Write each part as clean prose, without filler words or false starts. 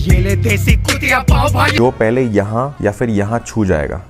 ये ले देसी कुतिया पाव भाजी। जो पहले यहाँ या फिर यहाँ छू जाएगा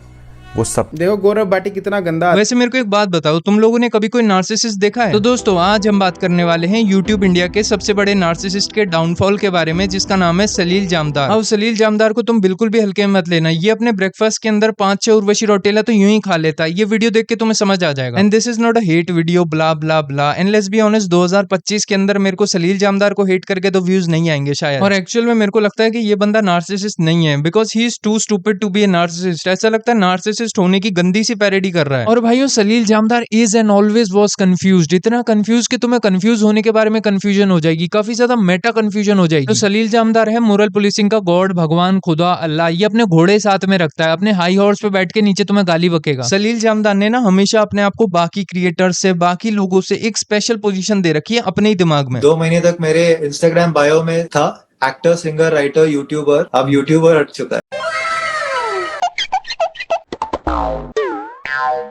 वो सब। देखो गौरव बाटी कितना गंदा। वैसे मेरे को एक बात बताओ, तुम लोगों ने कभी कोई नार्सिसिस्ट देखा है? तो दोस्तों आज हम बात करने वाले हैं यूट्यूब इंडिया के सबसे बड़े नार्सिसिस्ट के डाउनफॉल के बारे में, जिसका नाम है सलील जामदार। अब सलील जामदार को तुम बिल्कुल भी हल्के में मत लेना। ये अपने ब्रेकफास्ट के अंदर 5-6 उर्वशी रोटेला तो यूं ही खा लेता है। ये वीडियो देख के तुम्हें समझ आ जाएगा। And this is not a hate video, blah blah blah. And let's be honest, 2025 के अंदर मेरे को सलील जामदार को हेट करके तो व्यूज नहीं आएंगे शायद। और एक्चुअल में मेरे को लगता है कि ये बंदा नार्सिसिस्ट नहीं है, because he is too stupid to be a narcissist. ऐसा लगता है नार्सिसिस्ट होने की गंदी सी पैरोडी कर रहा है। और भाइयों Salil Jamdar is and always was confused, इतना कंफ्यूज कि तुम्हें कंफ्यूज होने के बारे में कंफ्यूजन हो जाएगी, काफी ज्यादा मेटा कंफ्यूजन हो जाएगी। तो सलील जामदार है मोरल पुलिसिंग का गॉड, भगवान, खुदा, अल्लाह। ये अपने घोड़े साथ में रखता है, अपने हाई हॉर्स पे बैठ के नीचे तुम्हें गाली बकेगा। सलील जामदार ने ना हमेशा अपने आप को बाकी क्रिएटर से, बाकी लोगों से एक स्पेशल पोजीशन दे रखी है अपने ही दिमाग में। 2 महीने तक मेरे इंस्टाग्राम बायो में था एक्टर, सिंगर, राइटर, यूट्यूबर। अब यूट्यूबर हट चुका है।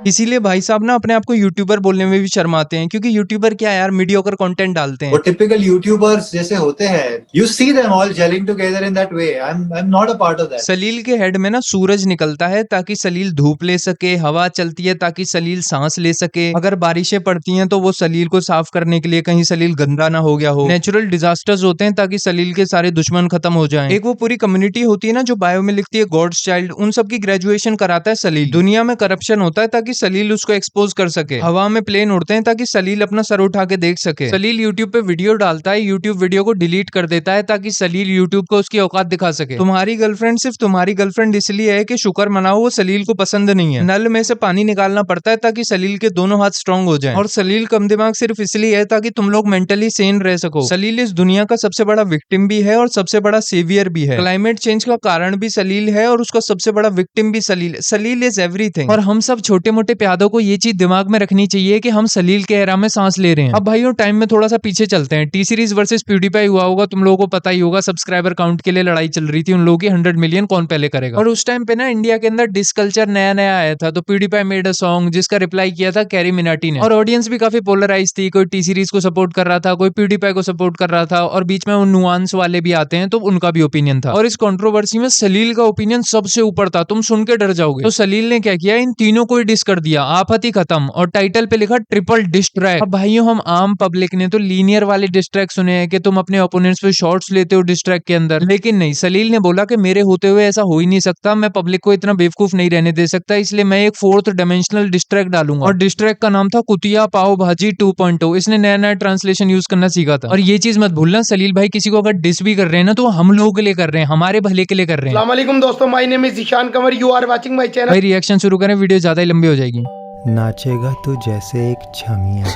इसीलिए भाई साहब ना अपने आप को यूट्यूबर बोलने में भी शर्माते हैं, क्योंकि यूट्यूबर क्या यार मीडियोकर कंटेंट डालते हैं। वो टिपिकल यूट्यूबर्स जैसे होते हैं, you see them all gelling together in that way. I am not a part of that. Salil के हेड में ना सूरज निकलता है ताकि सलील धूप ले सके, हवा चलती है ताकि सलील सांस ले सके, अगर बारिशें पड़ती हैं तो वो सलील को साफ करने के लिए कहीं सलील गंदा ना हो गया हो, नेचुरल डिजास्टर्स होते हैं ताकि सलील के सारे दुश्मन खत्म हो जाएं। एक वो पूरी कम्युनिटी होती है ना जो बायो में लिखती है गॉड्स चाइल्ड, उन सब की ग्रेजुएशन कराता है सलील। दुनिया में करप्शन होता है ताकि सलील उसको एक्सपोज कर सके, हवा में प्लेन उड़ते हैं ताकि सलील अपना सर उठा के देख सके। सलील यूट्यूब पे वीडियो डालता है, यूट्यूब वीडियो को डिलीट कर देता है ताकि सलील यूट्यूब को उसकी औकात दिखा सके। तुम्हारी गर्लफ्रेंड सिर्फ तुम्हारी गर्लफ्रेंड इसलिए है कि शुक्र मनाओ वो सलील को पसंद नहीं है। नल में से पानी निकालना पड़ता है ताकि सलील के दोनों हाथ स्ट्रांग हो जाएं। और सलील कम दिमाग सिर्फ इसलिए है ताकि तुम लोग मेंटली सेन रह सको। सलील इस दुनिया का सबसे बड़ा विक्टिम भी है और सबसे बड़ा सेवियर भी है। क्लाइमेट चेंज का कारण भी सलील है और उसका सबसे बड़ा विक्टिम भी सलील। सलील इज एवरीथिंग। और हम सब छोटे मोटे प्यादों को ये चीज दिमाग में रखनी चाहिए कि हम सलील के एरा में सांस ले रहे हैं। अब भाइयों टाइम में थोड़ा सा पीछे चलते हैं। टी सीरीज वर्सेस प्यूडीपाई हुआ होगा, तुम लोगों को पता ही होगा। सब्सक्राइबर काउंट के लिए लड़ाई चल रही थी, उन लोगों की 100 मिलियन कौन पहले करेगा। और उस टाइम पे ना इंडिया के अंदर डिसकल्चर नया नया आया था, तो प्यूडीपाई मेड अ सॉन्ग जिसका रिप्लाई किया था कैरी मिनाटी ने। और ऑडियंस भी काफी पोलराइज थी, कोई टी सीरीज को सपोर्ट कर रहा था, कोई प्यूडीपाई को सपोर्ट कर रहा था, और बीच में वो नुआंस वाले भी आते हैं तो उनका भी ओपिनियन था। और इस कंट्रोवर्सी में सलील का ओपिनियन सबसे ऊपर था, तुम सुन के डर जाओगे। तो सलील ने क्या किया, इन तीनों को ही डिस कर दिया, आफत ही खत्म, और टाइटल पे लिखा ट्रिपल डिस ट्रैक। अब भाइयों हम आम पब्लिक ने तो लीनियर वाले डिस ट्रैक सुने हैं कि तुम अपने ओपोनेंट्स पे शॉट्स लेते हो डिस ट्रैक के अंदर, लेकिन नहीं, सलील ने बोला कि मेरे होते हुए ऐसा हो ही नहीं सकता, मैं पब्लिक को इतना बेवकूफ नहीं रहने दे सकता, इसलिए मैं एक 4th डायमेंशनल डिस ट्रैक डालूंगा। और डिस ट्रैक का नाम था कुतिया पाव भाजी 2.0। इसने नया नया ट्रांसलेशन यूज करना सीखा था। और ये चीज मत भूलना, सलील भाई किसी को अगर डिस भी कर रहे हैं ना तो हम लोगों के लिए कर रहे हैं, हमारे भले के लिए कर रहे हैं। अस्सलाम वालेकुम दोस्तों, my name is Zeeshan Qamar, you are watching my channel. भाई रिएक्शन शुरू करें, वीडियो ज्यादा ही लंबी हो जाएगी। नाचेगा तू जैसे एक छमिया,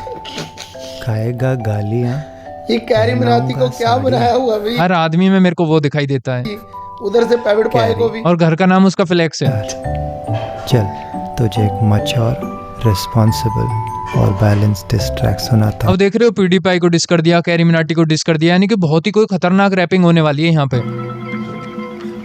खाएगा गालियां। ये कैरी मिनाटी को क्या बनाया हुआ अभी? हर आदमी में मेरे को वो दिखाई देता है, उधर से पेविड पाए को भी। और घर का नाम उसका फ्लेक्स है। चल तुझे एक मैच्योर, रिस्पॉन्सिबल और बैलेंस डिस्ट्रैक्ट सुनाता। अब देख रहे हो प्यूडीपाई को डिस कर दिया, कैरी मिनाटी को डिस कर दिया, यानी कि बहुत ही कोई खतरनाक रैपिंग होने वाली है यहाँ पे।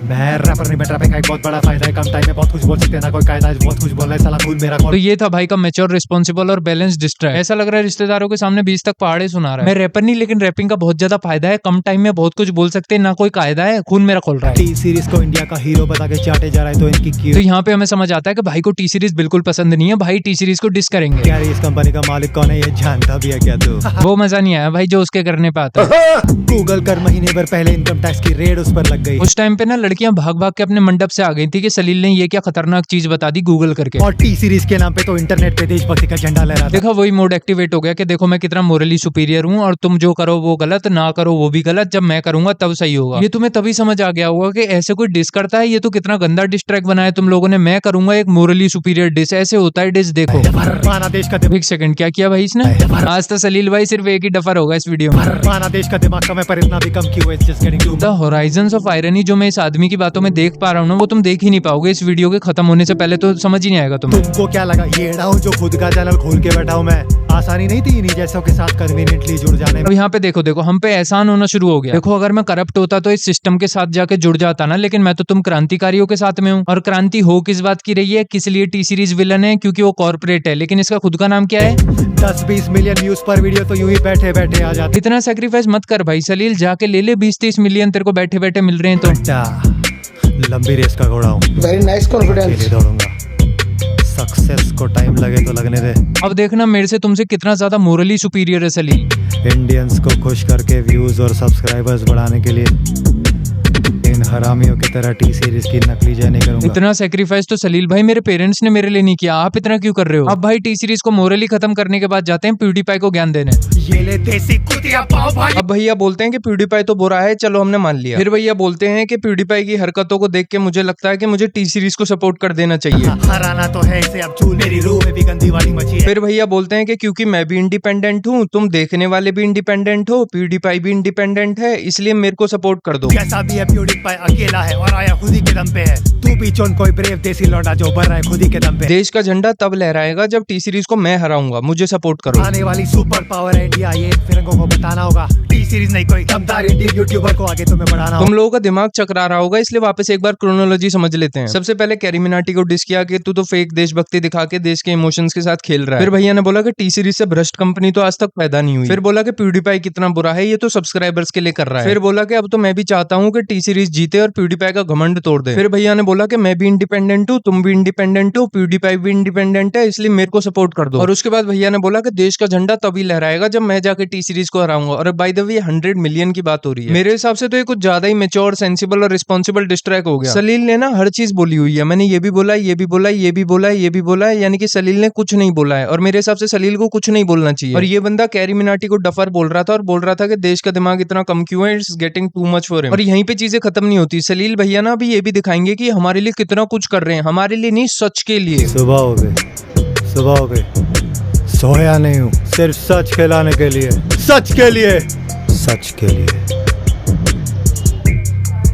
मैं रैपर नहीं, रैपिंग का एक बहुत बड़ा फायदा है, कम टाइम में बहुत कुछ बोल सकते हैं, ना कोई कायदा है, बहुत कुछ बोल रहा है, साला खून मेरा। तो ये था भाई का मैच्योर, रिस्पॉन्सिबल और बैलेंस डिस्ट्रैक्ट। ऐसा लग रहा है रिश्तेदारों के सामने 20 तक पहाड़े सुना रहा है। मैं रैपर नहीं, लेकिन रैपिंग का बहुत ज्यादा फायदा है, कम टाइम में बहुत कुछ बोल सकते हैं, ना कोई कायदा है, खून मेरा खोल रहा है। टी सीरीज को इंडिया का हीरो बता के चाटे जा रहा है, तो इनकी क्यों? तो यहाँ पे हमें समझ आता है कि भाई को टी सीरीज बिल्कुल पसंद नहीं है, भाई टी सीरीज को डिस करेंगे। क्या इस कंपनी का मालिक कौन है, ये जानता भी है क्या तू? वो मजा नहीं आया भाई जो उसके करने पे आता है। गूगल कर, महीने भर पहले इनकम टैक्स की रेड उस पर लग गई। उस टाइम पे ना लड़कियां भाग भाग के अपने मंडप से आ गई थी कि सलील ने ये क्या खतरनाक चीज बता दी गूगल करके। और टी सीरीज के नाम पे तो इंटरनेट पे देशभक्ति का झंडा लहरा। देखा वही मोड एक्टिवेट हो गया कि देखो मैं कितना मोरली सुपीरियर हूँ और तुम जो करो वो गलत, ना करो वो भी गलत, जब मैं करूंगा तब सही होगा। ये तुम्हें तभी समझ आ गया होगा कि ऐसे कोई डिस करता है, ये तो कितना गंदा डिस्ट्रैक्ट बनाया तुम लोगों ने। मैं करूंगा एक मोरली सुपीरियर डिस, ऐसे होता है डिस। देखो माना देश का एक सेकंड, क्या किया भाई इसने? आज तो सलील भाई सिर्फ एक ही डफर होगा इस वीडियो में। माना देश का दिमाग कम है, पर इतना भी कम क्यों है? द होराइजन्स ऑफ आयरनी जो मैं इस आदमी गर्मी की बातों में देख पा रहा हूँ ना, वो तुम देख ही नहीं पाओगे इस वीडियो के खत्म होने से पहले, तो समझ ही नहीं आएगा तुम्हें। तुमको क्या लगा ये एड़ा हूँ जो खुद का चैनल खोल के बैठा हूँ मैं? आसानी नहीं थी इन्हीं जैसों के साथ कन्वीनियंटली जुड़ जाने में। अब यहाँ पे देखो हम पे एहसान होना शुरू हो गया। देखो अगर मैं करप्ट होता तो इस सिस्टम के साथ जाके जुड़ जाता ना, लेकिन मैं तो तुम क्रांतिकारियों के साथ में हूँ। और क्रांति हो किस बात की रही है, किस लिए टी सीरीज विलन है? क्योंकि वो कॉर्पोरेट है, लेकिन इसका खुद का नाम क्या है? 10-20 मिलियन व्यूज पर वीडियो तो यूं ही बैठे बैठे आ जाते। इतना सेक्रीफाइस मत कर भाई सलील, जाके ले 20-30 मिलियन तेरे को बैठे बैठे मिल रहे हैं तो। बेटा लंबी रेस का घोड़ा हूँ, वेरी नाइस कॉन्फिडेंस। अकेले दौड़ूंगा, सक्सेस को टाइम लगे तो लगने दे। अब देखना मेरे से तुमसे कितना ज्यादा मोरली सुपीरियर है सलील। इंडियंस को खुश करके व्यूज और सब्सक्राइबर्स बढ़ाने के लिए इन हरामियों की तरह टी सीरीज की नकली जय नहीं करूंगा। इतना सेक्रीफाइस तो सलील भाई मेरे पेरेंट्स ने मेरे लिए नहीं किया, आप इतना क्यों कर रहे हो? अब भाई टी सीरीज को मोरली खत्म करने के बाद जाते हैं प्यूडीपाई को ज्ञान देने। ये ले देसी कुतिया पाव भाई। अब भैया बोलते हैं कि प्यूडीपाई तो बुरा है, चलो हमने मान लिया। फिर भैया बोलते हैं कि प्यूडीपाई की हरकतों को देख के मुझे लगता है कि मुझे टी सीरीज को सपोर्ट कर देना चाहिए। हराना तो है इसे, अब चूल मेरी रूह में भी गंदी वाली मची है। फिर भैया बोलते हैं कि क्योंकि मैं भी इंडिपेंडेंट हूँ, तुम देखने वाले भी इंडिपेंडेंट हो, प्यूडीपाई भी इंडिपेंडेंट है, इसलिए मेरे को सपोर्ट कर दो। कैसा भी है प्यूडीपाई अकेला है और आया खुद ही के दम पे है। तू भी चुन कोई ब्रेव देसी लौंडा जो बढ़ रहा है खुद ही के दम पे। देश का झंडा तब लहराएगा जब टी सीरीज को मैं हराऊंगा, मुझे सपोर्ट करो। आने वाली सुपर पावर है इंडिया, ये फिरंगों को बताना होगा। टी सीरीज नहीं कोई दमदार इंडियन यूट्यूबर को आगे तुम्हें बढ़ाना होगा। तुम लोगों का दिमाग चकरा रहा होगा, इसलिए वापस एक बार क्रोनोलॉजी समझ लेते हैं। सबसे पहले कैरी मिनाटी को डिस किया कि तू तो फेक देशभक्ति दिखा के देश के इमोशंस के साथ खेल रहा है। फिर भैया ने बोला कि टी सीरीज से भ्रष्ट कंपनी तो आज तक पैदा नहीं हुई। फिर बोला कि प्यूडीपाई कितना बुरा है, ये तो सब्सक्राइबर्स के लिए कर रहा है। फिर बोला कि अब तो मैं भी चाहता हूँ कि टी सीरीज जीते और प्यूडीपाई का घमंड तोड़ दे। फिर भैया ने बोला कि मैं भी इंडिपेंडेंट हूँ, तुम भी इंडिपेंडेंट हो, प्यूडीपाई भी इंडिपेंडेंट है, इसलिए मेरे को सपोर्ट कर दो। और उसके बाद भैया ने बोला कि देश का झंडा तभी लहराएगा जब मैं जाके टी सीरीज को हराऊंगा। और बाय द वे 100 मिलियन की बात हो रही है। मेरे हिसाब से तो ये कुछ ज्यादा ही मैच्योर, सेंसिबल और रिस्पॉन्सिबल डिस्ट्रैक्ट हो गया। सलील ने ना हर चीज बोली हुई है, मैंने ये भी बोला, ये भी बोला, ये भी बोला, ये भी बोला, यानी कि सलील ने कुछ नहीं बोला है। और मेरे हिसाब से सलील को कुछ नहीं बोलना चाहिए। और ये बंदा कैरी मिनाटी को डफर बोल रहा था और बोल रहा था कि देश का दिमाग इतना कम क्यों है, it's getting too much for him. और यहीं पे चीजें खत्म नहीं होती। सलील भैया ना अभी ये भी दिखाएंगे कि हमारे लिए कितना कुछ कर रहे हैं, हमारे लिए नहीं, सच के लिए। सुबह हो गई, सोया नहीं हूँ, सिर्फ सच खिलाने के लिए, सच के लिए, सच के लिए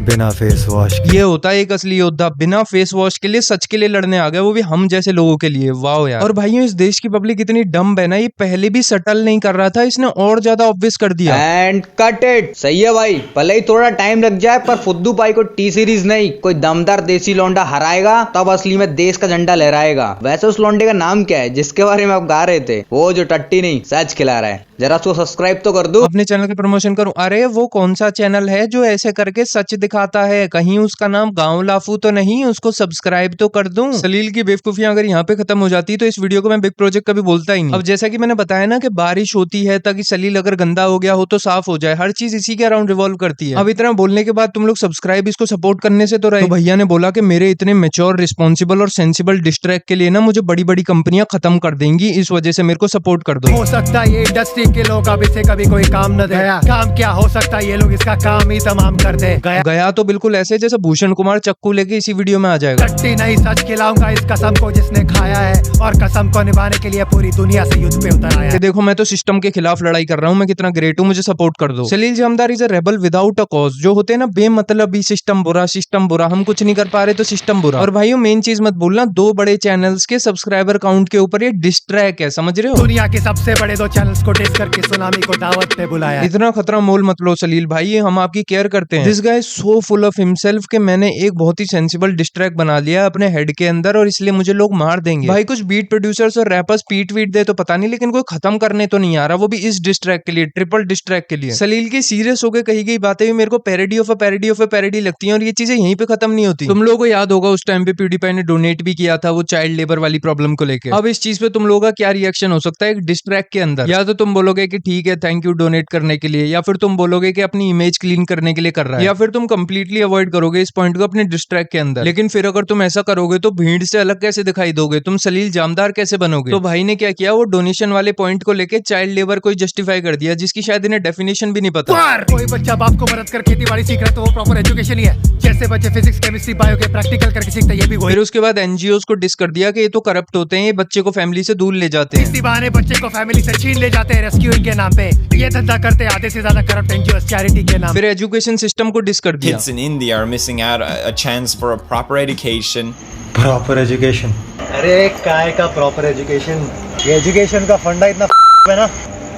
बिना फेस वॉश ये होता है एक असली योद्धा, बिना फेस वॉश के लिए सच के लिए लड़ने आ गया, वो भी हम जैसे लोगों के लिए। वाओ यार। और भाइयों इस देश की पब्लिक इतनी डम्ब है ना, ये पहले भी सटल नहीं कर रहा था, इसने और ज्यादा ऑब्वियस कर दिया। And cut it. सही है भाई, भले ही थोड़ा टाइम लग जाए, पर फुद्दू भाई को टी सीरीज नहीं कोई दमदार देसी लौंडा हराएगा तब असली में देश का झंडा लहराएगा। वैसे उस लौंडे का नाम क्या है जिसके बारे में आप गा रहे थे? वो जो टट्टी नहीं सच खिला रहा है, जरा उसको सब्सक्राइब तो कर दो। अपने चैनल की प्रमोशन करूं? अरे वो कौन सा चैनल है जो ऐसे करके सच दिखाता है? कहीं उसका नाम गांव लाफू तो नहीं? उसको सब्सक्राइब तो कर दूं। सलील की बेवकूफियां अगर यहाँ पे खत्म हो जाती तो इस वीडियो को मैं बिग प्रोजेक्ट कभी बोलता ही नहीं। अब जैसा कि मैंने बताया ना कि बारिश होती है ताकि सलील अगर गंदा हो गया हो तो साफ हो जाए, हर चीज इसी के अराउंड रिवॉल्व करती है। अब इतना बोलने के बाद तुम लोग सब्सक्राइब इसको सपोर्ट करने से तो रहे। तो भैया ने बोला कि मेरे इतने मेच्योर, रिस्पॉन्सिबल और सेंसिबल डिस्ट्रैक्ट के लिए ना मुझे बड़ी बड़ी कंपनियां खत्म कर देंगी, इस वजह से मेरे को सपोर्ट कर दो। हो सकता है ये इंडस्ट्री के लोग अब इसे कभी कोई काम न दे। काम क्या हो सकता है, ये लोग इसका काम ही तमाम कर दे। गया तो बिल्कुल ऐसे जैसे भूषण कुमार चक्कू लेके इसी वीडियो में आ जाएगा। टट्टी नहीं सच खिलाऊंगा इस कसम को जिसने खाया है, और कसम को निभाने के लिए पूरी दुनिया से युद्ध पे उतर आया है। देखो मैं तो सिस्टम के खिलाफ लड़ाई कर रहा हूँ, मैं कितना ग्रेट हूँ, मुझे सपोर्ट कर दो। Salil Jamdar is a rebel without a cause. जो होते हैं ना बेमतलब ही सिस्टम बुरा, सिस्टम बुरा, हम कुछ नहीं कर पा रहे तो सिस्टम बुरा। और भाइयों मेन चीज मत भूलना, 2 बड़े चैनल्स के सब्सक्राइबर काउंट के ऊपर ये डिस्ट्रैक्ट है, समझ रहे हो? दुनिया के सबसे बड़े 2 चैनल्स को डिस करके सुनामी को दावत पे बुलाया। इतना खतरा मोल मत लो सलील भाई, हम आपकी केयर करते हैं। This guy is so full of himself कि मैंने एक बहुत ही सेंसिबल डिस्ट्रैक्ट बना लिया अपने हेड के अंदर, और इसलिए मुझे लोग मार देंगे। भाई कुछ बीट प्रोड्यूसर्स और रैपर्स पीट वीट दे तो पता नहीं, लेकिन कोई खत्म करने तो नहीं आ रहा, वो भी इस डिस्ट्रैक्ट के लिए, ट्रिपल डिस्ट्रैक्ट के लिए। सलील की सीरियस होकर कही गई बातें भी मेरे को पैरोडी ऑफ अ पैरोडी लगती हैं, और ये चीजें यहीं पे खत्म नहीं होती। तुम लोगों को याद होगा उस टाइम पे प्यूडीपाई ने डोनेट भी किया था वो चाइल्ड लेबर वाली प्रॉब्लम को लेकर। अब इस चीज पे तुम लोगों का क्या रिएक्शन हो सकता है एक डिस्ट्रैक्ट के अंदर? या तो तुम बोलोगे कि ठीक है थैंक यू डोनेट करने के लिए, या फिर तुम बोलोगे कि अपनी इमेज क्लीन करने के लिए कर रहा है, या फिर तुम कंप्लीटली अवॉइड करोगे इस पॉइंट को अपने डिस्ट्रैक्ट के अंदर। लेकिन फिर अगर तुम ऐसा करोगे तो भीड़ से अलग कैसे दिखाई दोगे, तुम सलील जामदार कैसे बनोगे? तो भाई ने क्या किया, वो डोनेशन वाले पॉइंट को लेके चाइल्ड लेबर को जस्टिफाई कर दिया, जिसकी शायद इन्हें डेफिनेशन भी नहीं पता। कोई बच्चा बाप को मदद कर खेती बाड़ी सीख रहा है तो वो प्रॉपर एजुकेशन ही है। जैसे बच्चे फिजिक्स, केमिस्ट्री, बायो के प्रैक्टिकल करके सीखते हैं, ये भी वही। फिर उसके बाद एनजीओस को डिस कर दिया कि ये तो करप्ट होते हैं, ये बच्चे को फैमिली से दूर ले जाते हैं, इसी बहाने बच्चे को फैमिली से छीन ले जाते हैं रेस्क्यूइंग के नाम पे। ये धंधा करते आधे से ज्यादा करप्ट एनजीओस चैरिटी के नाम। फिर एजुकेशन सिस्टम को डिस कर दिया। किया। kids in India are missing out a chance for a proper education. Proper education. अरे काय का प्रॉपर एजुकेशन, ये एजुकेशन का फंडा इतना है ना,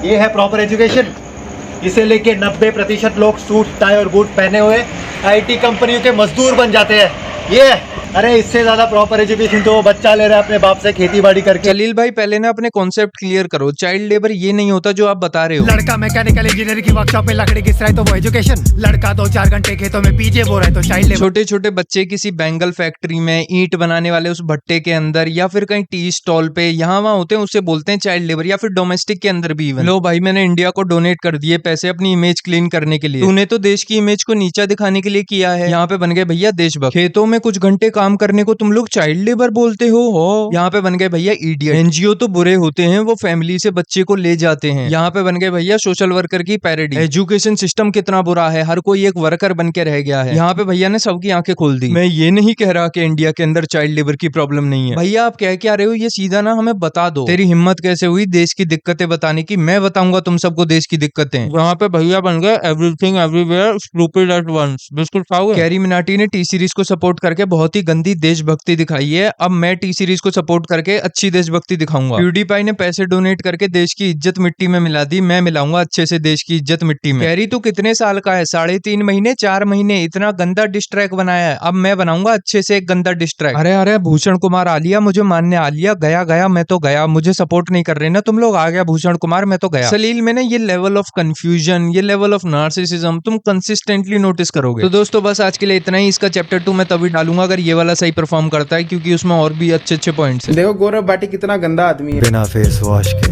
ये है प्रॉपर एजुकेशन। इसे लेके 90% लोग सूट टाई और बूट पहने हुए आईटी कंपनियों के मजदूर बन जाते हैं। ये अरे इससे ज्यादा प्रॉपर एजुकेशन तो वो बच्चा ले रहा है अपने बाप से खेती बाड़ी करके। सलील भाई पहले ना अपने कॉन्सेप्ट क्लियर करो, चाइल्ड लेबर ये नहीं होता जो आप बता रहे हो। लड़का मैकेनिकल इंजीनियर की वर्कशॉप में लकड़ी घिस रहा है तो वो एजुकेशन, लड़का 2-4 घंटे खेतों में पीजे बो रहा है तो चाइल्ड लेबर। छोटे छोटे बच्चे किसी बैंगल फैक्ट्री में ईंट बनाने वाले उस भट्टे के अंदर या फिर कहीं टी स्टॉल पे यहाँ वहाँ होते हैं, उससे बोलते हैं चाइल्ड लेबर, या फिर डोमेस्टिक के अंदर भी इवन। लो भाई मैंने इंडिया को डोनेट कर दिए पैसे अपनी इमेज क्लीन करने के लिए, तूने तो देश की इमेज को नीचा दिखाने के लिए किया है। यहाँ पे बन गए भैया देशभक्त, खेतों में कुछ घंटे काम करने को तुम लोग चाइल्ड लेबर बोलते हो। यहाँ पे बन गए भैया इडियट। एनजीओ तो बुरे होते हैं, वो फैमिली से बच्चे को ले जाते हैं। यहाँ पे बन गए भैया सोशल वर्कर की पैरोडी। एजुकेशन सिस्टम कितना बुरा है, हर कोई एक वर्कर बन के रह गया है। यहाँ पे भैया ने सबकी आंखें खोल दी। मैं ये नहीं कह रहा कि इंडिया के अंदर चाइल्ड लेबर की प्रॉब्लम नहीं है, भैया आप कह क्या रहे हो ये सीधा ना हमें बता दो। तेरी हिम्मत कैसे हुई देश की दिक्कतें बताने की? मैं बताऊंगा तुम सबको देश की दिक्कतें। यहाँ पे भैया बन गए everything everywhere stupid at once. Biscuit खाओगे? कैरी मिनाटी ने टी सीरीज को सपोर्ट करके बहुत ही गंदी देशभक्ति दिखाई है, अब मैं टी सीरीज को सपोर्ट करके अच्छी देशभक्ति दिखाऊंगा। प्यूडीपाई ने पैसे डोनेट करके देश की इज्जत मिट्टी में मिला दी, मैं मिलाऊंगा अच्छे से देश की इज्जत मिट्टी में। कैरी तू कितने साल का है? 3.5 महीने 4 महीने, इतना गंदा डिस ट्रैक बनाया है, अब मैं बनाऊंगा अच्छे से एक गंदा डिस ट्रैक। अरे अरे भूषण कुमार आलिया, मुझे मानने आलिया गया गया, मैं तो गया, मुझे सपोर्ट नहीं कर रहे ना तुम लोग, आ गया भूषण कुमार, मैं तो गया। सलील में ना ये लेवल ऑफ कंफ्यूजन, ये लेवल ऑफ नार्सिसिज्म तुम कंसिस्टेंटली नोटिस करोगे। तो दोस्तों बस आज के लिए इतना ही, इसका चैप्टर 2 मैं तभी डालूंगा अगर ये वाला सही परफॉर्म करता है, क्योंकि उसमें और भी अच्छे अच्छे पॉइंट्स हैं। देखो गौरव भाटी कितना गंदा आदमी है। बिना फेस वॉश के